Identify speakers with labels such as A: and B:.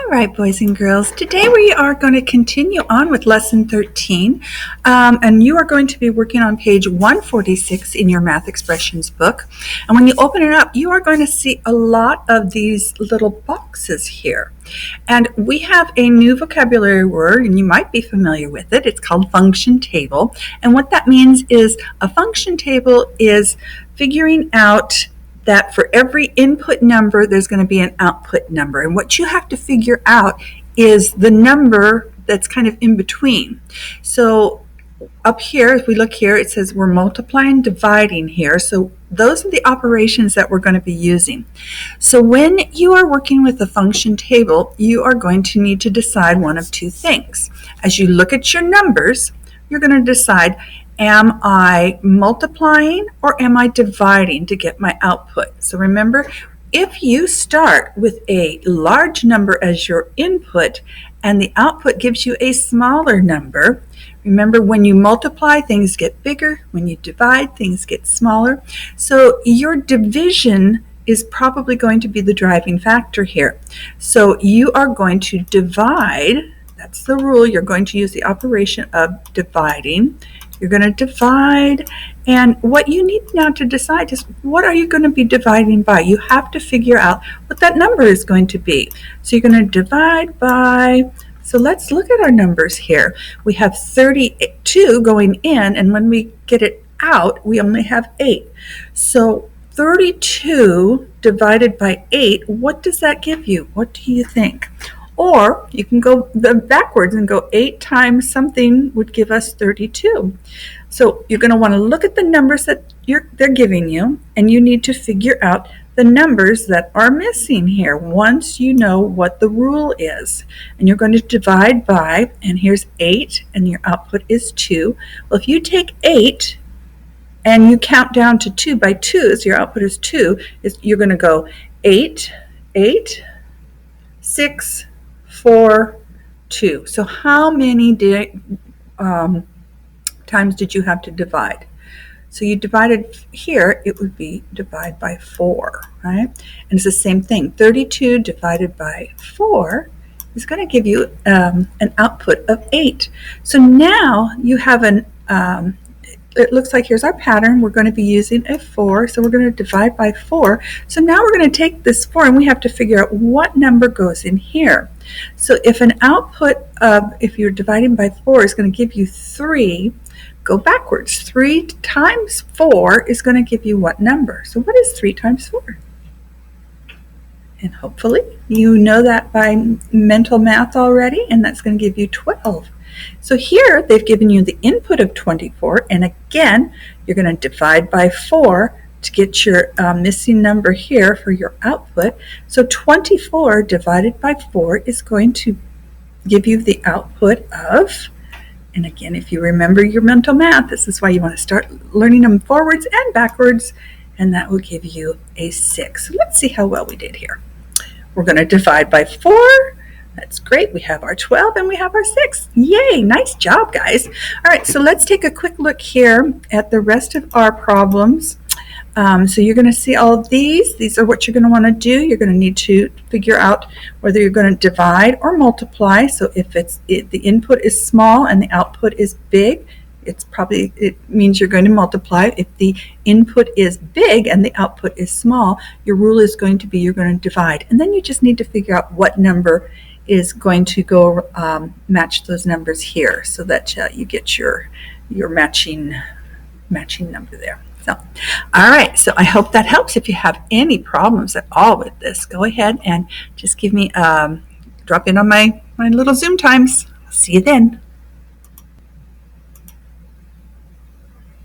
A: All right, boys and girls, today we are going to continue on with Lesson 13, and you are going to be working on page 146 in your Math Expressions book. And when you open it up, you are going to see a lot of these little boxes here. And we have a new vocabulary word, and you might be familiar with it. It's called function table. And what that means is a function table is figuring out that for every input number, there's going to be an output number. And what you have to figure out is the number that's kind of in between. So up here, if we look here, it says we're multiplying, dividing here. So those are the operations that we're going to be using. So when you are working with a function table, you are going to need to decide one of two things. As you look at your numbers, you're going to decide, am I multiplying or am I dividing to get my output? So remember, if you start with a large number as your input and the output gives you a smaller number, remember when you multiply, things get bigger. When you divide, things get smaller. So your division is probably going to be the driving factor here. So you are going to divide. That's the rule. You're going to use the operation of dividing. You're going to divide, and what you need now to decide is what are you going to be dividing by? You have to figure out what that number is going to be. So you're going to divide by, so let's look at our numbers here. We have 32 going in, and when we get it out, we only have 8. So 32 divided by 8, what does that give you? What do you think? Or you can go backwards and go 8 times something would give us 32. So you're going to want to look at the numbers that they're giving you, and you need to figure out the numbers that are missing here once you know what the rule is. And you're going to divide by, and here's 8, and your output is 2. Well, if you take 8 and you count down to 2 by 2, so your output is 2, you're going to go 8, 8, 6, 4, 2. So how many times did you have to divide? So you divided here, it would be divide by 4, right? And it's the same thing. 32 divided by 4 is going to give you an output of 8. So now you have it looks like here's our pattern. We're going to be using a 4, so we're going to divide by 4. So now we're going to take this 4 and we have to figure out what number goes in here. So if an output if you're dividing by 4 is going to give you 3, go backwards. 3 times 4 is going to give you what number? So what is 3 times 4? And hopefully you know that by mental math already, and that's going to give you 12. So here they've given you the input of 24, and again you're going to divide by 4 to get your missing number here for your output. So 24 divided by 4 is going to give you the output of, and again, if you remember your mental math, this is why you want to start learning them forwards and backwards, and that will give you a 6. So let's see how well we did here. We're going to divide by 4. That's great. We have our 12 and we have our 6. Yay! Nice job, guys. All right, so let's take a quick look here at the rest of our problems. So you're going to see all of these. These are what you're going to want to do. You're going to need to figure out whether you're going to divide or multiply. So if the input is small and the output is big, it means you're going to multiply. If the input is big and the output is small, your rule is going to be you're going to divide. And then you just need to figure out what number is going to go match those numbers here, so that you get your matching number there. So, all right, so I hope that helps. If you have any problems at all with this, go ahead and just give me drop in on my little Zoom times. See you then.